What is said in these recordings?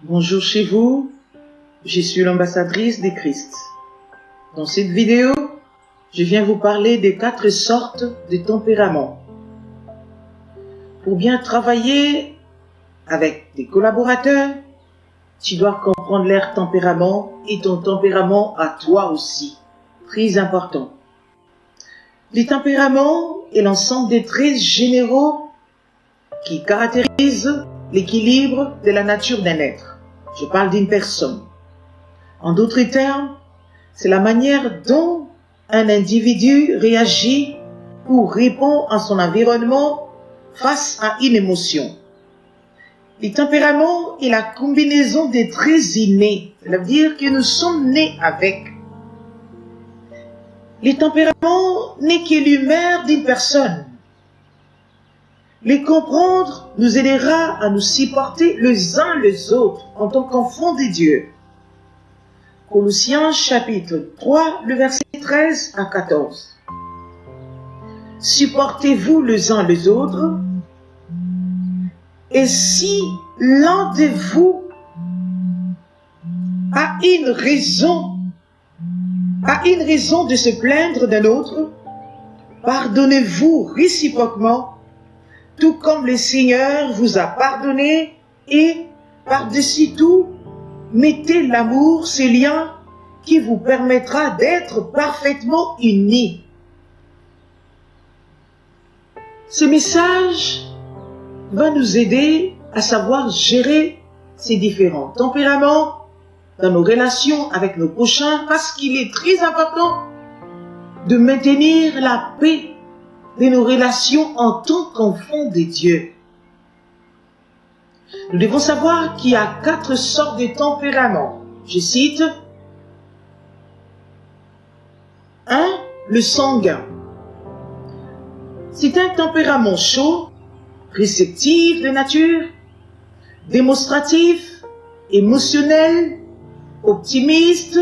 Bonjour chez vous, je suis l'ambassadrice de Christ. Dans cette vidéo, je viens vous parler des 4 sortes de tempéraments. Pour bien travailler avec des collaborateurs, tu dois comprendre leur tempérament et ton tempérament à toi aussi. Très important. Les tempéraments est l'ensemble des traits généraux qui caractérisent l'équilibre de la nature d'un être. Je parle d'une personne. En d'autres termes, c'est la manière dont un individu réagit ou répond à son environnement face à une émotion. Le tempérament est la combinaison des traits innés, c'est-à-dire que nous sommes nés avec. Le tempérament n'est que l'humeur d'une personne. Les comprendre nous aidera à nous supporter les uns les autres en tant qu'enfants de Dieu. Colossiens chapitre 3, le verset 13 à 14. Supportez-vous les uns les autres, et si l'un de vous a une raison de se plaindre d'un autre, pardonnez-vous réciproquement, tout comme le Seigneur vous a pardonné, et par-dessus tout, mettez l'amour, ce lien qui vous permettra d'être parfaitement unis. Ce message va nous aider à savoir gérer ces différents tempéraments dans nos relations avec nos prochains, parce qu'il est très important de maintenir la paix de nos relations en tant qu'enfants de Dieu. Nous devons savoir qu'il y a 4 sortes de tempéraments. Je cite. 1. Le sanguin. C'est un tempérament chaud, réceptif de nature, démonstratif, émotionnel, optimiste.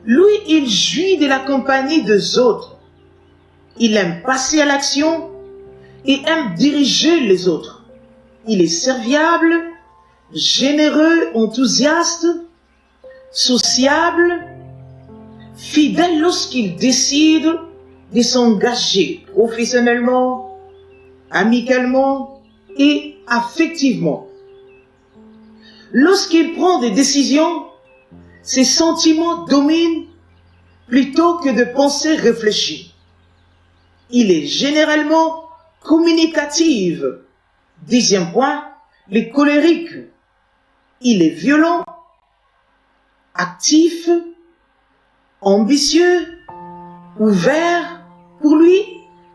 Lui, il jouit de la compagnie des autres. Il aime passer à l'action et aime diriger les autres. Il est serviable, généreux, enthousiaste, sociable, fidèle lorsqu'il décide de s'engager professionnellement, amicalement et affectivement. Lorsqu'il prend des décisions, ses sentiments dominent plutôt que de pensées réfléchies. Il est généralement communicatif. 10e point, le colérique. Il est violent, actif, ambitieux, ouvert. Pour lui,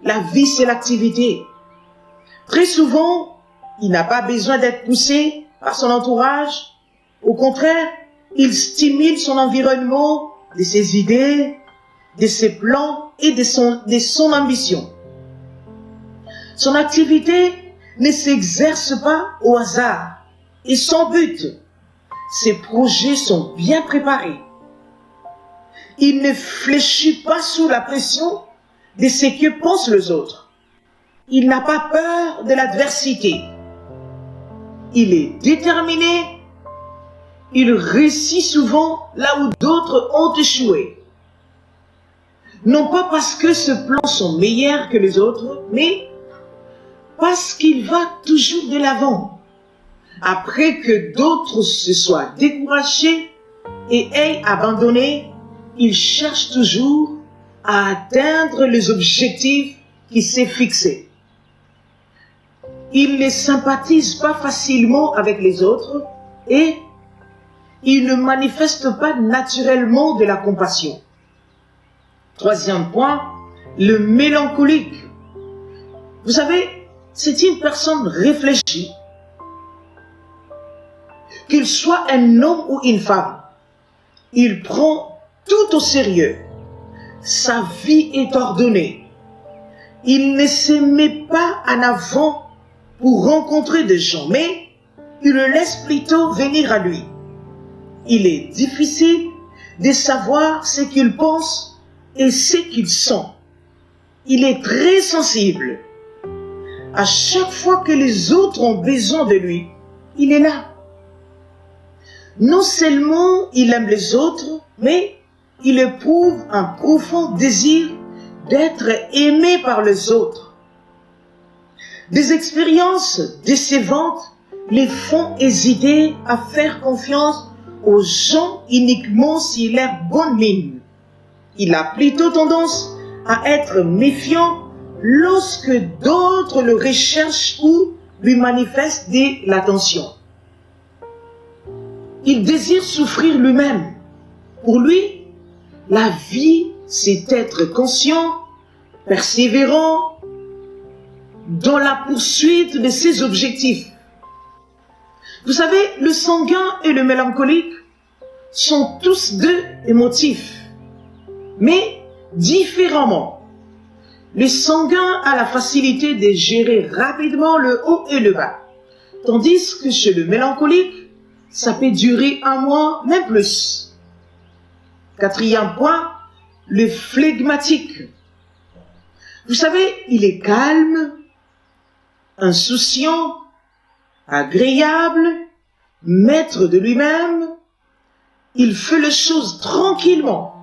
la vie, c'est l'activité. Très souvent, il n'a pas besoin d'être poussé par son entourage. Au contraire, il stimule son environnement de ses idées, de ses plans et de son ambition. Son activité ne s'exerce pas au hasard et sans but. Ses projets sont bien préparés. Il ne fléchit pas sous la pression de ce que pensent les autres. Il n'a pas peur de l'adversité. Il est déterminé. Il réussit souvent là où d'autres ont échoué. Non pas parce que ses plans sont meilleurs que les autres, mais parce qu'il va toujours de l'avant. Après que d'autres se soient découragés et aient abandonné, il cherche toujours à atteindre les objectifs qu'il s'est fixés. Il ne sympathise pas facilement avec les autres et il ne manifeste pas naturellement de la compassion. 3e point, le mélancolique. Vous savez, c'est une personne réfléchie. Qu'il soit un homme ou une femme, il prend tout au sérieux. Sa vie est ordonnée. Il ne se met pas en avant pour rencontrer des gens, mais il le laisse plutôt venir à lui. Il est difficile de savoir ce qu'il pense et ce qu'il sent. Il est très sensible. À chaque fois que les autres ont besoin de lui, il est là. Non seulement il aime les autres, mais il éprouve un profond désir d'être aimé par les autres. Des expériences décevantes les font hésiter à faire confiance aux gens uniquement s'il a bonne mine. Il a plutôt tendance à être méfiant lorsque d'autres le recherchent ou lui manifestent de l'attention. Il désire souffrir lui-même. Pour lui, la vie, c'est être conscient, persévérant dans la poursuite de ses objectifs. Vous savez, le sanguin et le mélancolique sont tous deux émotifs, mais différemment. Le sanguin a la facilité de gérer rapidement le haut et le bas, tandis que chez le mélancolique, ça peut durer un mois, même plus. Quatrième point, le flegmatique. Vous savez, il est calme, insouciant, agréable, maître de lui-même. Il fait les choses tranquillement.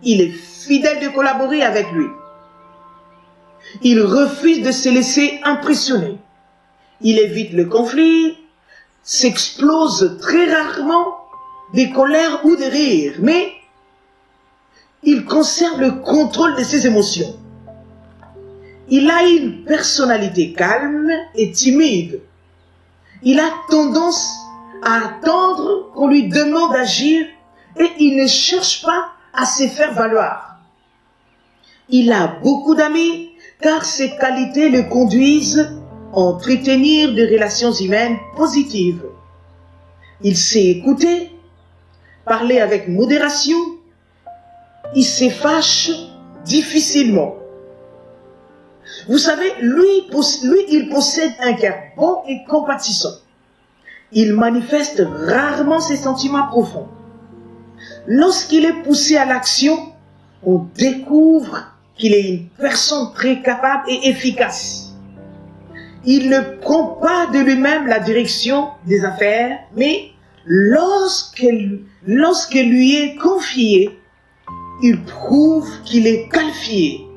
Il est fidèle de collaborer avec lui. Il refuse de se laisser impressionner. Il évite le conflit, s'explose très rarement des colères ou des rires, mais il conserve le contrôle de ses émotions. Il a une personnalité calme et timide. Il a tendance à attendre qu'on lui demande d'agir et il ne cherche pas à se faire valoir. Il a beaucoup d'amis car ses qualités le conduisent à entretenir des relations humaines positives. Il sait écouter, parler avec modération, il se fâche difficilement. Vous savez, lui, il possède un cœur bon et compatissant. Il manifeste rarement ses sentiments profonds. Lorsqu'il est poussé à l'action, on découvre qu'il est une personne très capable et efficace. Il ne prend pas de lui-même la direction des affaires, mais lorsqu'elle lui est confiée, il prouve qu'il est qualifié.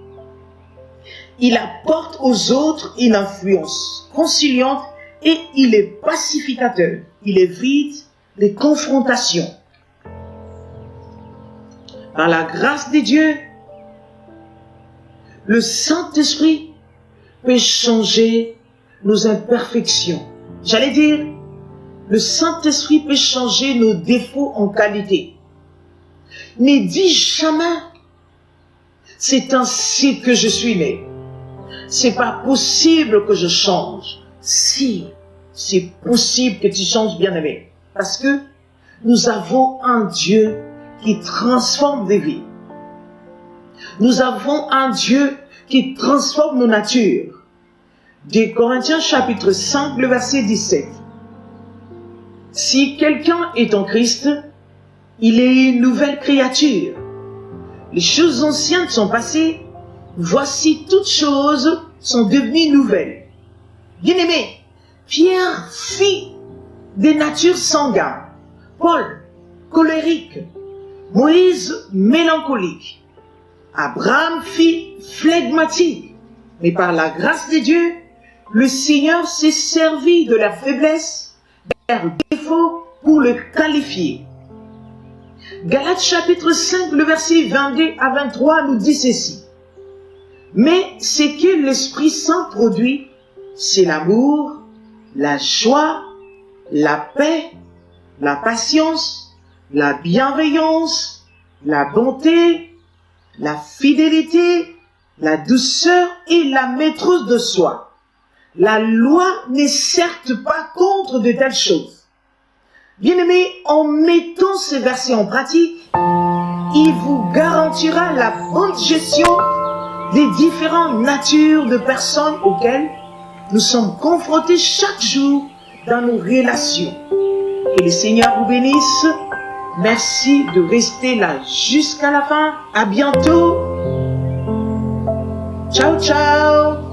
Il apporte aux autres une influence conciliante et il est pacificateur. Il évite les confrontations. Par la grâce de Dieu, le Saint-Esprit peut changer nos imperfections. J'allais dire, le Saint-Esprit peut changer nos défauts en qualité. Ne dis jamais, c'est ainsi que je suis né. C'est pas possible que je change. Si, c'est possible que tu changes, bien-aimé. Parce que nous avons un Dieu qui transforme des vies. Nous avons un Dieu qui transforme nos natures. 2 Corinthiens chapitre 5, le verset 17. Si quelqu'un est en Christ, il est une nouvelle créature. Les choses anciennes sont passées. Voici toutes choses sont devenues nouvelles. Bien-aimé, Pierre fit des natures sanguines. Paul, colérique. Moïse, mélancolique. Abraham fit flegmatique. Mais par la grâce de Dieu, le Seigneur s'est servi de la faiblesse, de leur défaut pour le qualifier. Galates chapitre 5, le verset 22 à 23 nous dit ceci. Mais ce que l'Esprit Saint produit, c'est l'amour, la joie, la paix, la patience, la bienveillance, la bonté, la fidélité, la douceur et la maîtrise de soi. La loi n'est certes pas contre de telles choses. Bien-aimés, en mettant ces versets en pratique, il vous garantira la bonne gestion des différentes natures de personnes auxquelles nous sommes confrontés chaque jour dans nos relations. Que le Seigneur vous bénisse. Merci de rester là jusqu'à la fin. À bientôt. Ciao, ciao.